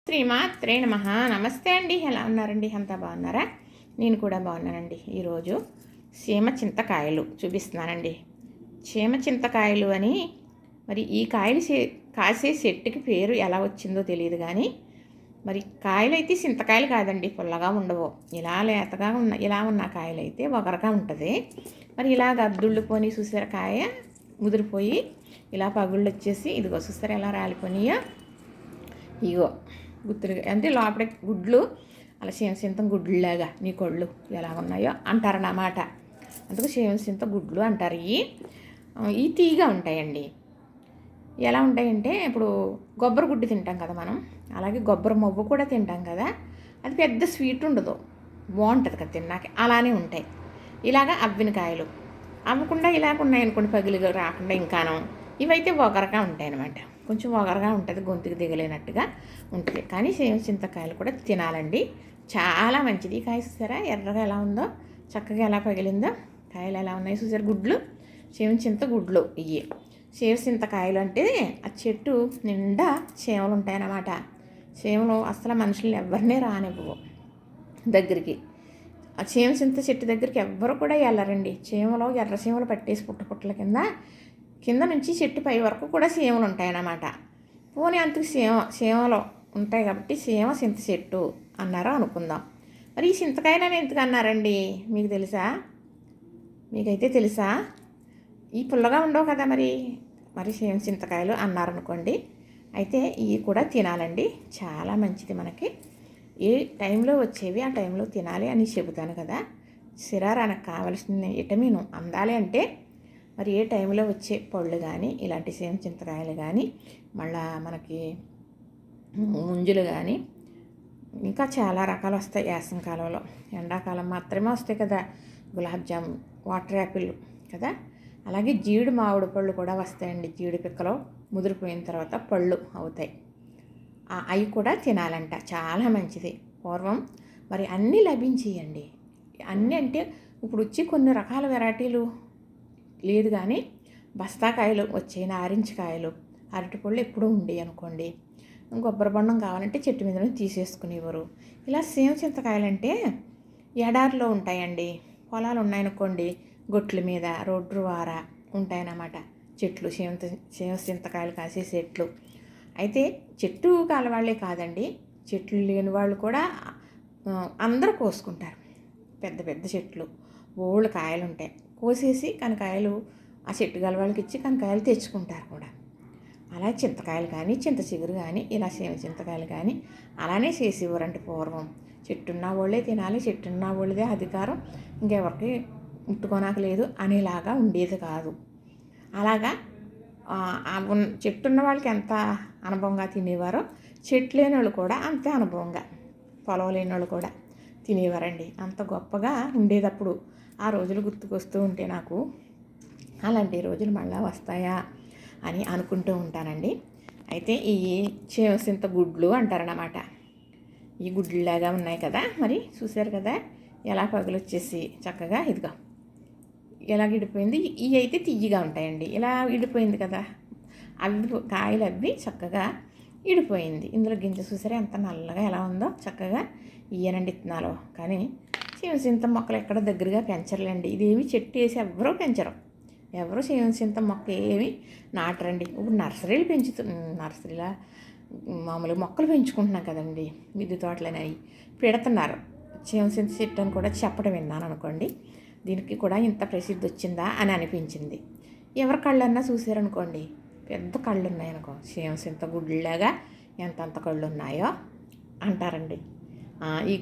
శ్రీమాత్రే నమః. నమస్తే అండి. ఎలా ఉన్నారండి? అంతా బాగున్నారా? నేను కూడా బాగున్నానండి. ఈరోజు సీమ చింతకాయలు చూపిస్తున్నానండి. సీమ చింతకాయలు అని మరి ఈ కాయలు కాసే చెట్టుకి పేరు ఎలా వచ్చిందో తెలియదు కానీ మరి కాయలు అయితే చింతకాయలు కాదండి, పుల్లగా ఉండవు. ఇలా లేతగా ఇలా ఉన్న కాయలు అయితే ఒగరగా ఉంటుంది. మరి ఇలా గద్దుళ్ళుకొని చూసారా, కాయ ముదిరిపోయి ఇలా పగుళ్ళు వచ్చేసి ఇదిగో చూసారా ఎలా రాలిపోయినాయో. ఇగో గుత్తులుగా అంటే లోపల గుడ్లు అలా సింతం గుడ్లులాగా నీ కొళ్ళు ఎలా ఉన్నాయో అంటారన్నమాట. అందుకు సింత గుడ్లు అంటారు. ఈ తీగా ఉంటాయండి. ఎలా ఉంటాయంటే ఇప్పుడు కొబ్బరి గుడ్డు తింటాం కదా మనం, అలాగే కొబ్బరి మొవ్వు కూడా తింటాం కదా. అది పెద్ద స్వీట్ ఉండదు, బాగుంటుంది కదా తిన్నాక. అలానే ఉంటాయి. ఇలాగా అవ్విన కాయలు అవ్వకుండా ఇలాగ ఉన్నాయనుకోండి, పగిలిగా రాకుండా ఇంకాను. ఇవైతే ఒగరగా ఉంటాయి అన్నమాట. కొంచెం ఒగరగా ఉంటుంది, గొంతుకు దిగలేనట్టుగా ఉంటుంది. కానీ చింతకాయలు కూడా తినాలండి, చాలా మంచిది. ఈ కాయ చూసారా ఎర్రగా ఎలా ఉందో, చక్కగా ఎలా పగిలిందో. కాయలు ఎలా ఉన్నాయి చూసారు, గుడ్లు చింత గుడ్లు. ఇవి చింతకాయలు అంటే ఆ చెట్టు నిండా చీమలు ఉంటాయన్నమాట. చీమలు అసలు మనుషుల్ని ఎవరినే రానివ్వవు దగ్గరికి. ఆ చింత చెట్టు దగ్గరికి ఎవ్వరు కూడా వెళ్ళరండి. చీమలు ఎర్ర చీమలు పట్టేసి పుట్టల కింద నుంచి చెట్టు పై వరకు కూడా చీమలు ఉంటాయన్నమాట. పోనీ అంతకు చీమలు ఉంటాయి కాబట్టి చింత చెట్టు అన్నారు అనుకుందాం. మరి ఈ చింతకాయలని ఎందుకు అన్నారండి మీకు తెలుసా? మీకైతే తెలుసా? ఈ పుల్లగా ఉండవు కదా, మరి మరి చింతకాయలు అన్నారనుకోండి. అయితే ఇవి కూడా తినాలండి, చాలా మంచిది మనకి. ఏ టైంలో వచ్చేవి ఆ టైంలో తినాలి అని చెబుతాను కదా. శరీరానికి కావలసిన విటమిన్ అందాలి అంటే మరి ఏ టైంలో వచ్చే పళ్ళు కానీ ఇలాంటి చింతకాయలు కానీ, మళ్ళా మనకి ముంజులు కానీ, ఇంకా చాలా రకాలు వస్తాయి వేసవి కాలంలో. ఎండాకాలం మాత్రమే వస్తాయి కదా గులాబ్ జామ్, వాటర్ యాపిల్ కదా. అలాగే జీడి మామిడి పళ్ళు కూడా వస్తాయండి. జీడి పిక్కలో ముదిరిపోయిన తర్వాత పళ్ళు అవుతాయి. అవి కూడా తినాలంట, చాలా మంచిది. పూర్వం మరి అన్నీ లభించేయండి. అన్నీ అంటే ఇప్పుడు వచ్చి కొన్ని రకాల వెరైటీలు లేదు కానీ బస్తాకాయలు వచ్చాయి, నారింజ కాయలు, అరటిపళ్ళు ఎప్పుడూ ఉండేవి అనుకోండి. కొబ్బరి బొండం కావాలంటే చెట్టు మీద తీసేసుకునేవారు. ఇలా చింతకాయలంటే ఎడారిలో ఉంటాయండి. పొలాలు ఉన్నాయనుకోండి, గొట్ల మీద రోడ్డు వార ఉంటాయన్నమాట చెట్లు, చింతకాయలు కాసే చెట్లు. అయితే చెట్టు కాలవాళ్లే కాదండి, చెట్లు లేని వాళ్ళు కూడా అందరూ కోసుకుంటారు. పెద్ద పెద్ద చెట్లు బోళ్ళు కాయలు ఉంటాయి, కోసేసి కనకాయలు ఆ చెట్టు గల వాళ్ళకి ఇచ్చి కనకాయలు తెచ్చుకుంటారు కూడా. అలా చింతకాయలు కానీ చింత చిగురు కానీ ఇలా చింతకాయలు కానీ అలానే చేసేవారంటే పూర్వం. చెట్టున్న వాళ్ళే తినాలి, చెట్టున్న వాళ్ళదే అధికారం, ఇంకెవరికి ముట్టుకోనాక లేదు అనేలాగా ఉండేది కాదు. అలాగా చెట్టున్న వాళ్ళకి ఎంత అనుభవంగా తినేవారో చెట్లు లేని వాళ్ళు కూడా అంతే అనుభవంగా, పొలం లేని వాళ్ళు కూడా తినేవారండి. అంత గొప్పగా ఉండేటప్పుడు ఆ రోజులు గుర్తుకొస్తూ ఉంటే నాకు అలాంటి రోజులు మళ్ళీ వస్తాయా అని అనుకుంటూ ఉంటానండి. అయితే ఈ చింత గుడ్లు అంటారన్నమాట. ఈ గుడ్లులాగా ఉన్నాయి కదా, మరి చూశారు కదా ఎలా పగులొచ్చేసి చక్కగా ఇదిగా ఎలా ఇడిపోయింది. ఇవి అయితే తియ్యగా ఉంటాయండి. ఇలా ఇడిపోయింది కదా, అవి కాయలు అవి చక్కగా ఇడిపోయింది. ఇందులో గింజ చూసారా ఎంత నల్లగా ఎలా ఉందో, చక్కగా ఇయ్యనండి ఇత్తనాలు. కానీ చింత మొక్కలు ఎక్కడ దగ్గరగా పెంచరులేండి. ఇదేమి చెట్టు వేసి ఎవరూ పెంచరు, ఎవరు చింత మొక్క ఏమి నాటరండి. ఇప్పుడు నర్సరీలు నర్సరీలా మామూలుగా మొక్కలు పెంచుకుంటున్నాం కదండి, మిద్దె తోటలనేవి పెడుతున్నారు. చింత చెట్టు అని కూడా చెప్పడం విన్నాను అనుకోండి. దీనికి కూడా ఇంత ప్రసిద్ధి వచ్చిందా అని అనిపించింది. ఎవరి కళ్ళన్నా చూసారనుకోండి, పెద్ద కళ్ళు ఉన్నాయనుకో, చింత గుడ్లాగా ఎంతంత కళ్ళు ఉన్నాయో అంటారండి. ఈ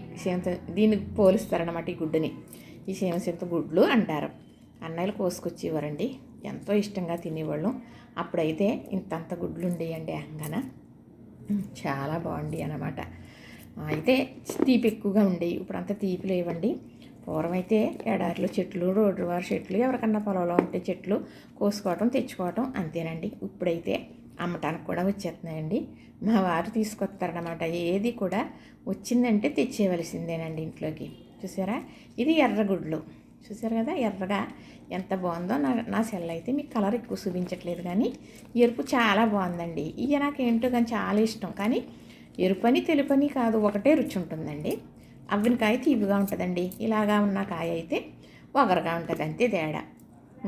దీనికి పోలుస్తారన్నమాట ఈ గుడ్డుని. ఈ చింత గుడ్లు అంటారు. అన్నయ్యలు కోసుకొచ్చేవారండి, ఎంతో ఇష్టంగా తినేవాళ్ళం. అప్పుడైతే ఇంతంత గుడ్లు ఉండేయండి అంగన, చాలా బాగుండి అన్నమాట. అయితే తీపి ఎక్కువగా ఉండేవి, ఇప్పుడు అంత తీపి లేవండి. పూర్వం అయితే ఎడారిలో చెట్లు, రోడ్డు వారి చెట్లు, ఎవరికన్నా పొలంలో ఉంటే చెట్లు కోసుకోవటం తెచ్చుకోవటం అంతేనండి. ఇప్పుడైతే అమ్మటానికి కూడా వచ్చేస్తున్నాయండి. మా వారు తీసుకొస్తారన్నమాట. ఏది కూడా వచ్చిందంటే తెచ్చేయవలసిందేనండి ఇంట్లోకి. చూసారా, ఇది ఎర్రగుడ్లు చూసారు కదా, ఎర్రగా ఎంత బాగుందో. నా సెల్ అయితే మీకు కలర్ ఎక్కువ చూపించట్లేదు కానీ ఎరుపు చాలా బాగుందండి. ఇవి నాకేంటో కానీ చాలా ఇష్టం. కానీ ఎరుపని తెలుపని కాదు, ఒకటే రుచి ఉంటుందండి. అవ్విన కాయ తీపిగా ఉంటుందండి, ఇలాగా ఉన్న కాయ అయితే ఒగరుగా ఉంటుంది, అంతే తేడా.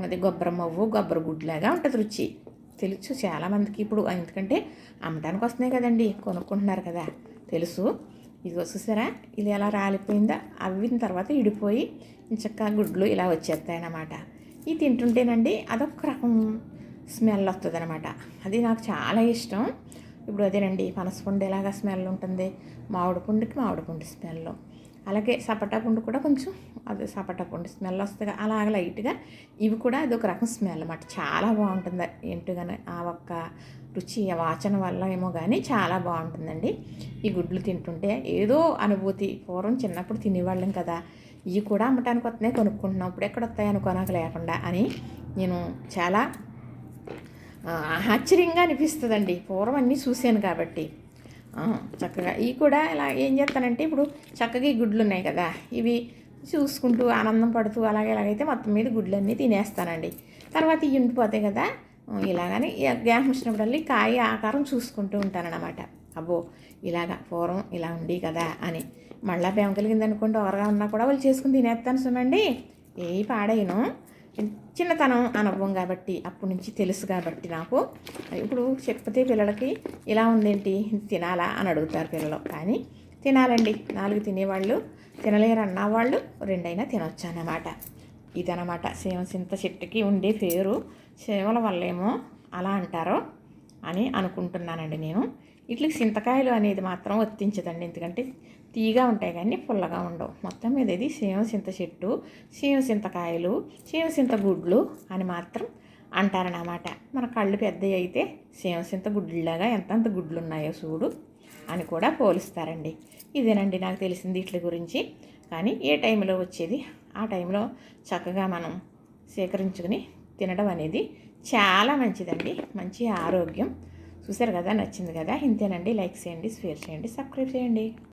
అది గొబ్బరమవ్వు గొబ్బర గుడ్లాగా ఉంటుంది రుచి. తెలుసు చాలామందికి ఇప్పుడు, ఎందుకంటే అమ్మటానికి వస్తున్నాయి కదండి, కొనుక్కుంటున్నారు కదా, తెలుసు. ఇదిగో చూసారా, ఇది ఎలా రాలిపోయిందా, అవ్విన తర్వాత ఇడిపోయి చక్కగా గుడ్లు ఇలా వచ్చేస్తాయన్నమాట. ఇది తింటుంటేనండి అదొక రకం స్మెల్ వస్తుంది అనమాట. అది నాకు చాలా ఇష్టం. ఇప్పుడు అదేనండి, పనసపండు ఎలాగా స్మెల్ ఉంటుంది, మామిడి పండు స్మెల్, అలాగే సపోటా పండు కూడా కొంచెం అది సపోటా పండు స్మెల్ వస్తుంది, అలాగ లైట్గా ఇవి కూడా అదొక రకం స్మెల్ అన్నమాట. చాలా బాగుంటుంది ఏంటిగానే, ఆ ఒక్క రుచి వాసన వల్ల ఏమో కానీ చాలా బాగుంటుందండి. ఈ గుడ్లు తింటుంటే ఏదో అనుభూతి. పూర్వం చిన్నప్పుడు తినేవాళ్ళం కదా, ఇవి కూడా అమ్మటానికి వస్తున్నాయి, కొనుక్కుంటున్నాం, ఇప్పుడు ఎక్కడ వస్తాయి అనుకోనక లేకుండా అని నేను చాలా ఆశ్చర్యంగా అనిపిస్తుందండి. పూర్వం అన్నీ చూశాను కాబట్టి. చక్కగా ఇవి కూడా ఇలా ఏం చేస్తానంటే, ఇప్పుడు చక్కగా ఈ గుడ్లు ఉన్నాయి కదా, ఇవి చూసుకుంటూ ఆనందం పడుతూ ఎలాగైతే మొత్తం మీద గుడ్లన్నీ తినేస్తానండి. తర్వాత ఇవి ఉండిపోతాయి కదా, ఇలాగని గ్యాస్ వచ్చినప్పుడల్లా కాయ ఆకారం చూసుకుంటూ ఉంటానన్నమాట. అబ్బో ఇలాగా పూర్వం ఇలా ఉండి కదా అని. మళ్ళీ ప్రేమ కలిగింది అనుకోండి, ఎవరుగా ఉన్నా కూడా వాళ్ళు చేసుకుని తినేస్తాను చూడండి, ఏ పాడైను. చిన్నతనం అనుభవం కాబట్టి, అప్పటి నుంచి తెలుసు కాబట్టి నాకు. ఇప్పుడు చెప్పితే పిల్లలకి ఇలా ఉందేంటి తినాలా అని అడుగుతారు పిల్లలు, కానీ తినాలండి. 4 తినేవాళ్ళు, తినలేరు అన్నవాళ్ళు 2 అయినా తినొచ్చు అన్నమాట. ఇదనమాట సీమసింత చెట్టుకి ఉండే పేరు. సీమల వల్లేమో అలా అంటారో అని అనుకుంటున్నానండి నేను. వీటికి చింతకాయలు అనేది మాత్రం వర్తించదండి, ఎందుకంటే తీగా ఉంటాయి కానీ పుల్లగా ఉండవు. మొత్తం మీద ఇది సీమసింత చెట్టు, సీమసింతకాయలు, సీమసింత గుడ్లు అని మాత్రం అంటారన్నమాట. మన కళ్ళు పెద్దవి అయితే సీమసింత గుడ్లులాగా ఎంతంత గుడ్లు ఉన్నాయో చూడు అని కూడా పోలుస్తారండి. ఇదేనండి నాకు తెలిసింది వీటి గురించి. కానీ ఏ టైంలో వచ్చేది ఆ టైంలో చక్కగా మనం సేకరించుకుని తినడం అనేది చాలా మంచిదండి, మంచి ఆరోగ్యం. చూసారు కదా, నచ్చింది కదా, ఇంతేనండి. లైక్ చేయండి, షేర్ చేయండి, సబ్స్క్రైబ్ చేయండి.